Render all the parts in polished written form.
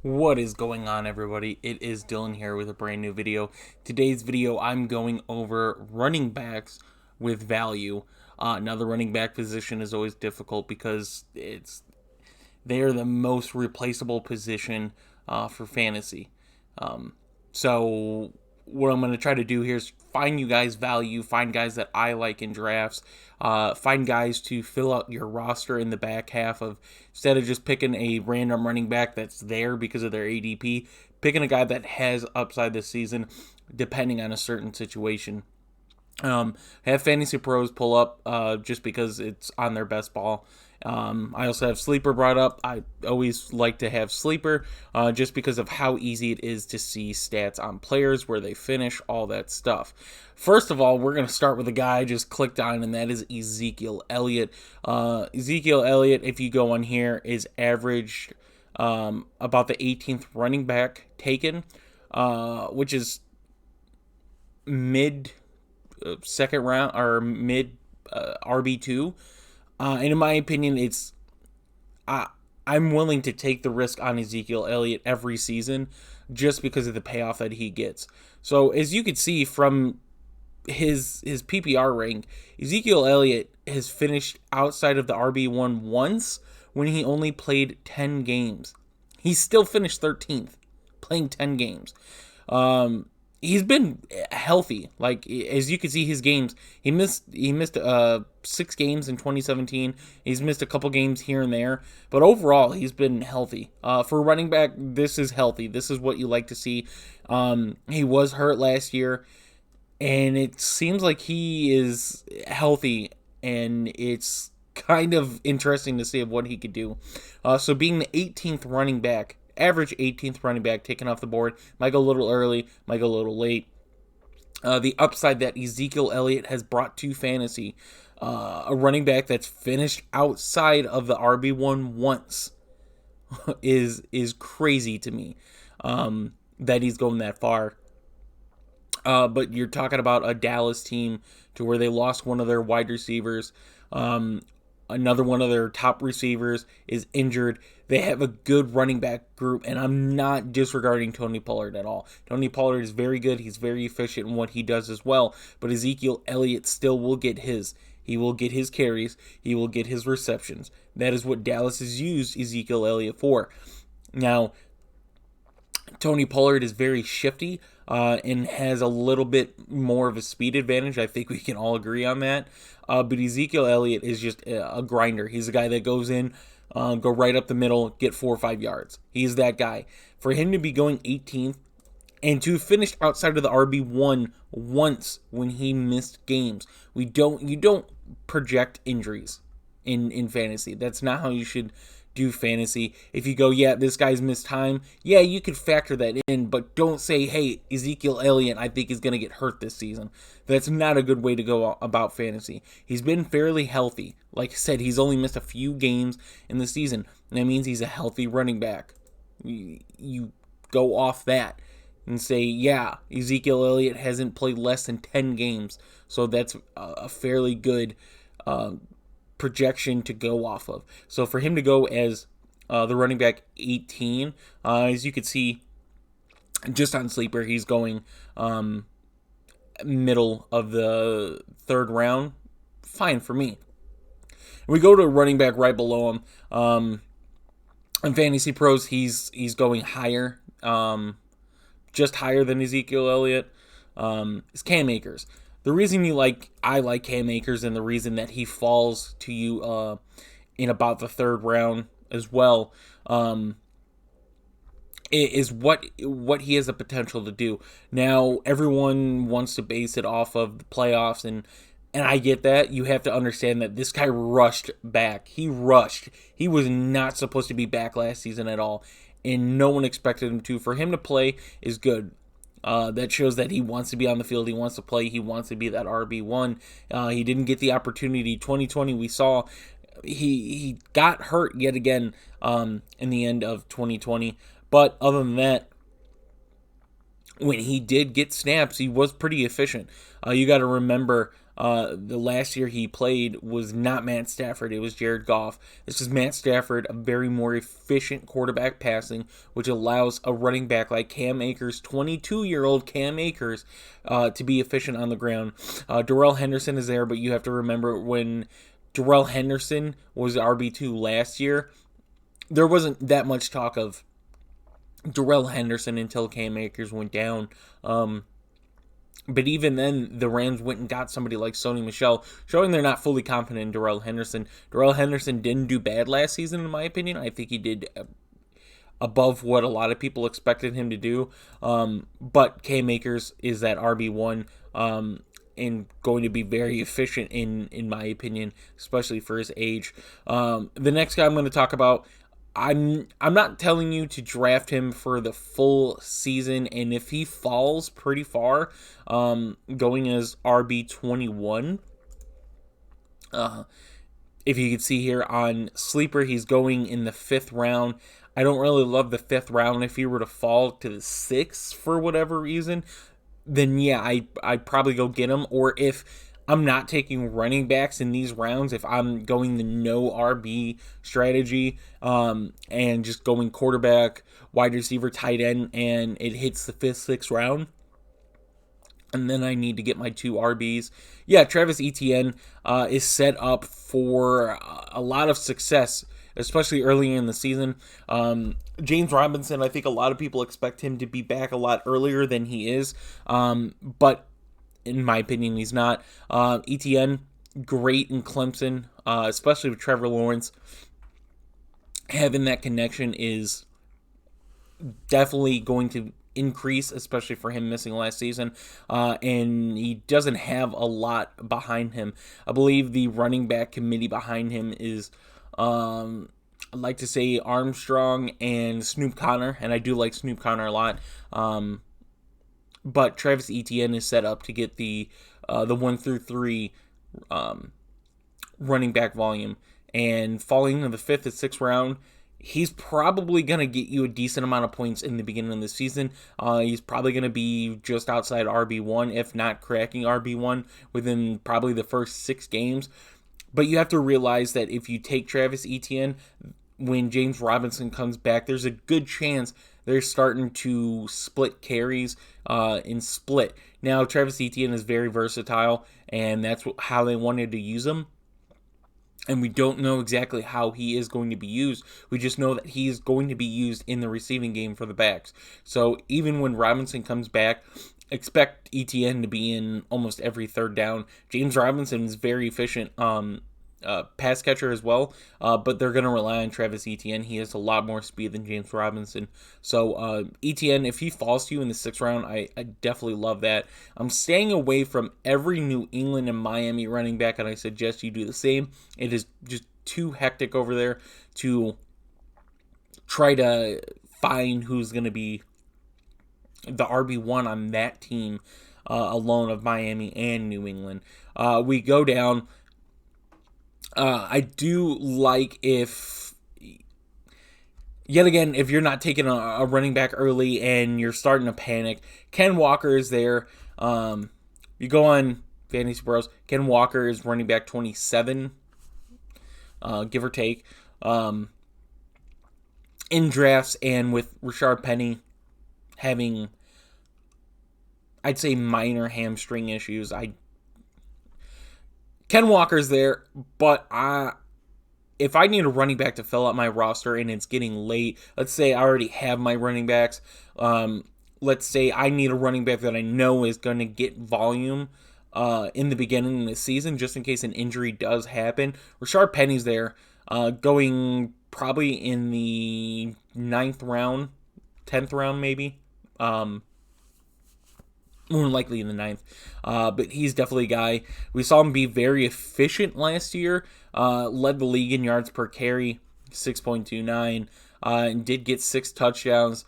What is going on, everybody? It is Dylan here with a brand new video. Today's video, I'm going over running backs with value. Now, the running back position is always difficult because they are the most replaceable position for fantasy. So what I'm going to try to do here is find you guys value, find guys that I like in drafts, find guys to fill out your roster in the back half of, instead of just picking a random running back that's there because of their ADP, picking a guy that has upside this season depending on a certain situation. Have Fantasy Pros pull up just because it's on their best ball. I also have Sleeper brought up. I always like to have Sleeper just because of how easy it is to see stats on players, where they finish, all that stuff. First of all, we're going to start with a guy I just clicked on, and that is Ezekiel Elliott. Ezekiel Elliott, if you go on here, is averaged about the 18th running back taken, which is mid second round or mid RB2. And in my opinion, I'm willing to take the risk on Ezekiel Elliott every season just because of the payoff that he gets. So as you could see from his PPR rank, Ezekiel Elliott has finished outside of the RB1 once when he only played 10 games. He still finished 13th playing 10 games. He's been healthy. Like, as you can see, his games, he missed 6 games in 2017. He's missed a couple games here and there, but overall he's been healthy. For a running back, this is healthy. This is what you like to see. He was hurt last year, and it seems like he is healthy, and it's kind of interesting to see what he could do. So being the 18th running back, average 18th running back taken off the board, might go a little early, might go a little late. The upside that Ezekiel Elliott has brought to fantasy, a running back that's finished outside of the RB1 once, is crazy to me, that he's going that far. But you're talking about a Dallas team to where they lost one of their wide receivers. Another one of their top receivers is injured. They have a good running back group, and I'm not disregarding Tony Pollard at all. Tony Pollard is very good. He's very efficient in what he does as well. But Ezekiel Elliott still will get his. He will get his carries. He will get his receptions. That is what Dallas has used Ezekiel Elliott for. Now, Tony Pollard is very shifty and has a little bit more of a speed advantage. I think we can all agree on that. But Ezekiel Elliott is just a grinder. He's a guy that goes in, go right up the middle, get 4 or 5 yards. He's that guy. For him to be going 18th and to finish outside of the RB1 once when he missed games, you don't project injuries in fantasy. That's not how you should do fantasy. If you go, yeah, this guy's missed time, yeah, you could factor that in, but don't say, hey, Ezekiel Elliott, I think, is going to get hurt this season. That's not a good way to go about fantasy. He's been fairly healthy. Like I said, he's only missed a few games in the season. And that means he's a healthy running back. You go off that and say, yeah, Ezekiel Elliott hasn't played less than 10 games. So that's a fairly good projection to go off of. So for him to go as the running back 18, as you could see just on Sleeper, he's going middle of the third round. Fine for me. We go to a running back right below him. In Fantasy Pros, he's going higher, just higher than Ezekiel Elliott. Is Cam Akers. The reason I like Cam Akers, and the reason that he falls to you in about the third round as well, is what he has the potential to do. Now, everyone wants to base it off of the playoffs, and I get that. You have to understand that this guy rushed back. He rushed. He was not supposed to be back last season at all, and no one expected him to. For him to play is good. That shows that he wants to be on the field. He wants to play. He wants to be that RB1. He didn't get the opportunity. 2020, we saw he got hurt yet again in the end of 2020. But other than that, when he did get snaps, he was pretty efficient. You got to remember The last year he played was not Matt Stafford. It was Jared Goff. This is Matt Stafford, a very more efficient quarterback passing, which allows a running back like Cam Akers, 22-year-old Cam Akers, to be efficient on the ground. Darrell Henderson is there, but you have to remember when Darrell Henderson was RB2 last year, there wasn't that much talk of Darrell Henderson until Cam Akers went down. But even then, the Rams went and got somebody like Sony Michel, showing they're not fully confident in Darrell Henderson. Darrell Henderson didn't do bad last season, in my opinion. I think he did above what a lot of people expected him to do. But Cam Akers is that RB1 and going to be very efficient, in my opinion, especially for his age. The next guy I'm going to talk about, I'm not telling you to draft him for the full season, and if he falls pretty far, going as RB21, if you can see here on Sleeper, he's going in the 5th round. I don't really love the 5th round. If he were to fall to the 6th for whatever reason, then yeah, I'd probably go get him. Or if I'm not taking running backs in these rounds, if I'm going the no RB strategy, and just going quarterback, wide receiver, tight end, and it hits the 5th, 6th round, and then I need to get my 2 RBs. Yeah, Travis Etienne is set up for a lot of success, especially early in the season. James Robinson, I think a lot of people expect him to be back a lot earlier than he is, but in my opinion, he's not. Etienne, great in Clemson, especially with Trevor Lawrence. Having that connection is definitely going to increase, especially for him missing last season. And he doesn't have a lot behind him. I believe the running back committee behind him is, I'd like to say, Armstrong and Snoop Conner, and I do like Snoop Conner a lot. But Travis Etienne is set up to get the 1 through 3 running back volume. And falling in the 5th and 6th round, he's probably going to get you a decent amount of points in the beginning of the season. He's probably going to be just outside RB1, if not cracking RB1, within probably the first 6 games. But you have to realize that if you take Travis Etienne, when James Robinson comes back, there's a good chance they're starting to split carries and split. Now, Travis Etienne is very versatile, and that's how they wanted to use him. And we don't know exactly how he is going to be used. We just know that he is going to be used in the receiving game for the backs. So even when Robinson comes back, expect Etienne to be in almost every 3rd down. James Robinson is very efficient pass catcher as well, but they're going to rely on Travis Etienne. He has a lot more speed than James Robinson. So Etienne, if he falls to you in the 6th round, I definitely love that. I'm staying away from every New England and Miami running back, and I suggest you do the same. It is just too hectic over there to try to find who's going to be the RB1 on that team alone of Miami and New England. We go down. I do like if, yet again, if you're not taking a running back early and you're starting to panic, Ken Walker is there. You go on Fantasy Bros. Ken Walker is running back 27, give or take. In drafts, and with Rashard Penny having, I'd say, minor hamstring issues, Ken Walker's there, but if I need a running back to fill out my roster and it's getting late, let's say I already have my running backs, let's say I need a running back that I know is going to get volume in the beginning of the season, just in case an injury does happen. Rashard Penny's there, going probably in the 9th round, 10th round maybe. More likely in the 9th. But he's definitely a guy. We saw him be very efficient last year. Led the league in yards per carry, 6.29. And did get 6 touchdowns.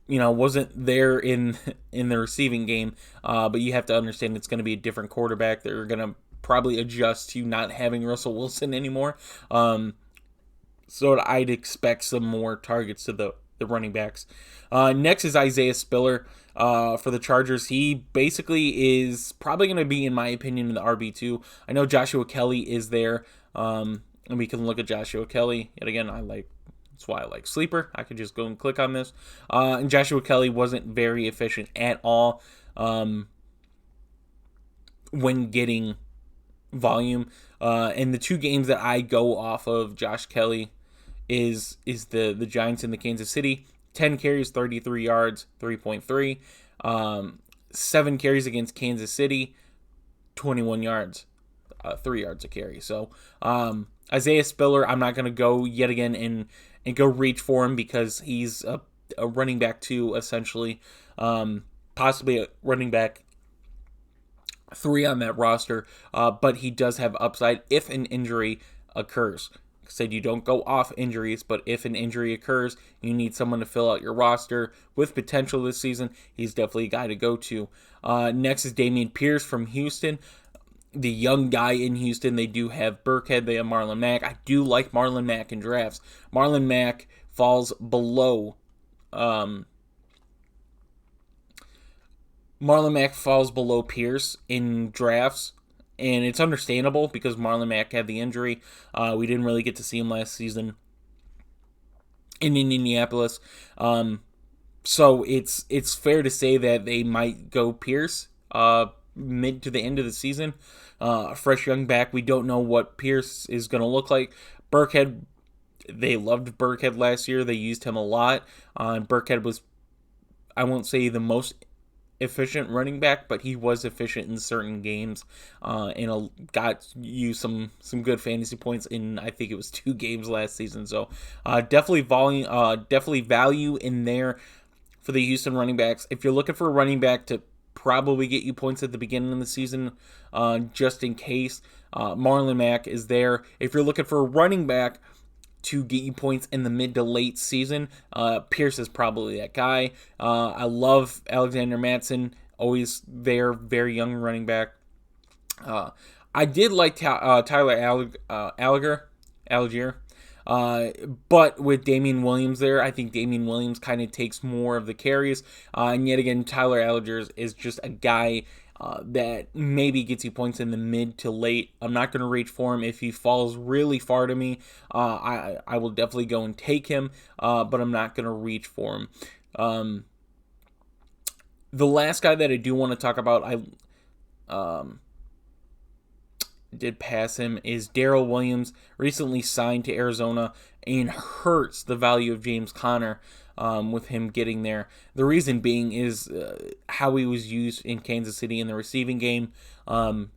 Wasn't there in the receiving game. But you have to understand it's going to be a different quarterback. They're going to probably adjust to not having Russell Wilson anymore. So I'd expect some more targets to the the running backs. Next is Isaiah Spiller for the Chargers. He basically is probably going to be, in my opinion, in the RB2. I know Joshua Kelly is there, and we can look at Joshua Kelly. Yet again, that's why I like Sleeper. I could just go and click on this. And Joshua Kelly wasn't very efficient at all when getting volume. And the two games that I go off of Josh Kelly is the Giants and the Kansas City. 10 carries, 33 yards, 3.3. 7 carries against Kansas City, 21 yards, 3 yards a carry. So Isaiah Spiller, I'm not going to go yet again and go reach for him because he's a running back 2, essentially. Possibly a running back 3 on that roster, but he does have upside if an injury occurs. Said you don't go off injuries, but if an injury occurs, you need someone to fill out your roster with potential this season. He's definitely a guy to go to. Next is Dameon Pierce from Houston, the young guy in Houston. They do have Burkhead. They have Marlon Mack. I do like Marlon Mack in drafts. Marlon Mack falls below. Marlon Mack falls below Pierce in drafts. And it's understandable because Marlon Mack had the injury. We didn't really get to see him last season in Indianapolis. So it's fair to say that they might go Pierce mid to the end of the season. Fresh young back. We don't know what Pierce is going to look like. Burkhead, they loved Burkhead last year. They used him a lot. Burkhead was, I won't say the most efficient running back, but he was efficient in certain games, and got you some good fantasy points in, I think it was 2 games last season. So definitely value in there for the Houston running backs. If you're looking for a running back to probably get you points at the beginning of the season, just in case, Marlon Mack is there. If you're looking for a running back to get you points in the mid to late season, Pierce is probably that guy. I love Alexander Mattison, always there, very young running back. I did like Tyler Algier, but with Darryl Williams there, I think Darryl Williams kind of takes more of the carries. And yet again, Tyler Algier is just a guy that maybe gets you points in the mid to late. I'm not going to reach for him. If he falls really far to me, I will definitely go and take him, but I'm not going to reach for him. The last guy that I do want to talk about, I did pass him, is Darryl Williams, recently signed to Arizona, and hurts the value of James Conner. With him getting there. The reason being is how he was used in Kansas City in the receiving game. Now,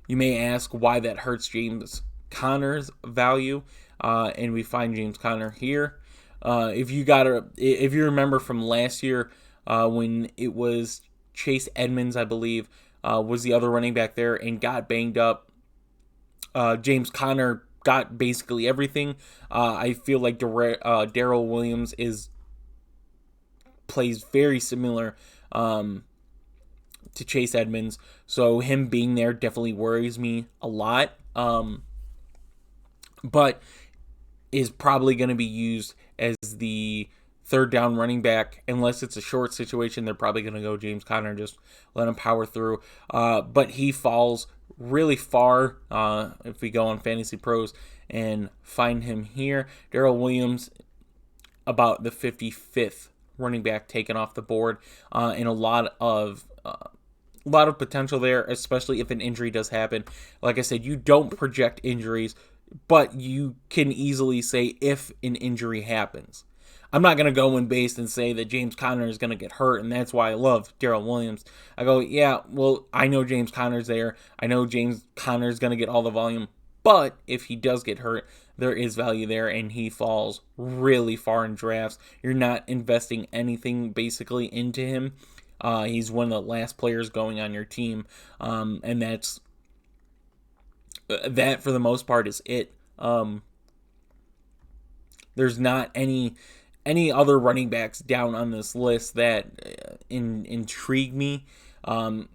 you may ask why that hurts James Conner's value, and we find James Conner here. If you remember from last year, when it was Chase Edmonds, I believe, was the other running back there and got banged up, James Conner got basically everything. I feel like Darryl Williams plays very similar to Chase Edmonds, so him being there definitely worries me a lot. But is probably going to be used as the third down running back unless it's a short situation. They're probably going to go James Conner, just let him power through. But he falls really far if we go on Fantasy Pros and find him here. Darryl Williams, about the 55th running back taken off the board, and a lot of potential there, especially if an injury does happen. Like I said, you don't project injuries, but you can easily say if an injury happens. I'm not going to go in base and say that James Conner is going to get hurt, and that's why I love Darryl Williams. I go, yeah, well, I know James Conner's there. I know James Conner's going to get all the volume, but if he does get hurt, there is value there, and he falls really far in drafts. You're not investing anything basically into him. He's one of the last players going on your team, and that for the most part is it. There's not any other running backs down on this list that intrigue me.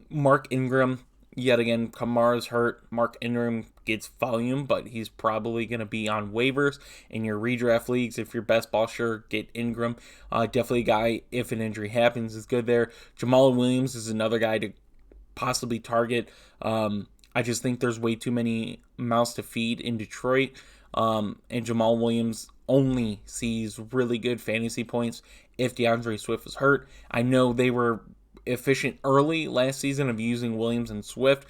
Mark Ingram, Yet again, Kamara's hurt. Mark Ingram gets volume, but he's probably going to be on waivers in your redraft leagues. If you're best ball, sure, get Ingram. Definitely a guy, if an injury happens, is good there. Jamal Williams is another guy to possibly target. I just think there's way too many mouths to feed in Detroit. And Jamal Williams only sees really good fantasy points if DeAndre Swift is hurt. I know they were efficient early last season of using Williams and Swift,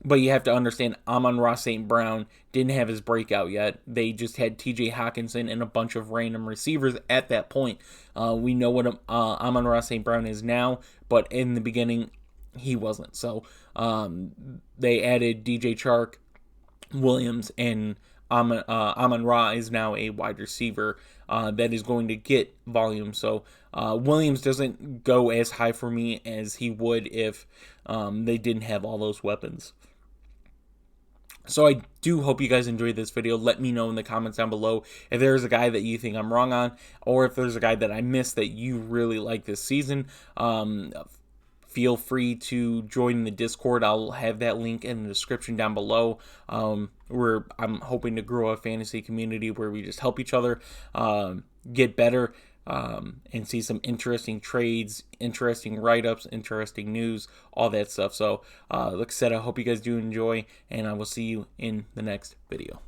but you have to understand Amon-Ra St. Brown didn't have his breakout yet. They just had TJ Hawkinson and a bunch of random receivers at that point. We know what Amon-Ra St. Brown is now, but in the beginning, he wasn't. So they added DJ Chark, Williams, and Amon-Ra is now a wide receiver that is going to get volume. So Williams doesn't go as high for me as he would if they didn't have all those weapons. So I do hope you guys enjoyed this video. Let me know in the comments down below if there's a guy that you think I'm wrong on, or if there's a guy that I missed that you really like this season. Feel free to join the Discord. I'll have that link in the description down below. Where I'm hoping to grow a fantasy community where we just help each other get better, and see some interesting trades, interesting write-ups, interesting news, all that stuff. So like I said, I hope you guys do enjoy, and I will see you in the next video.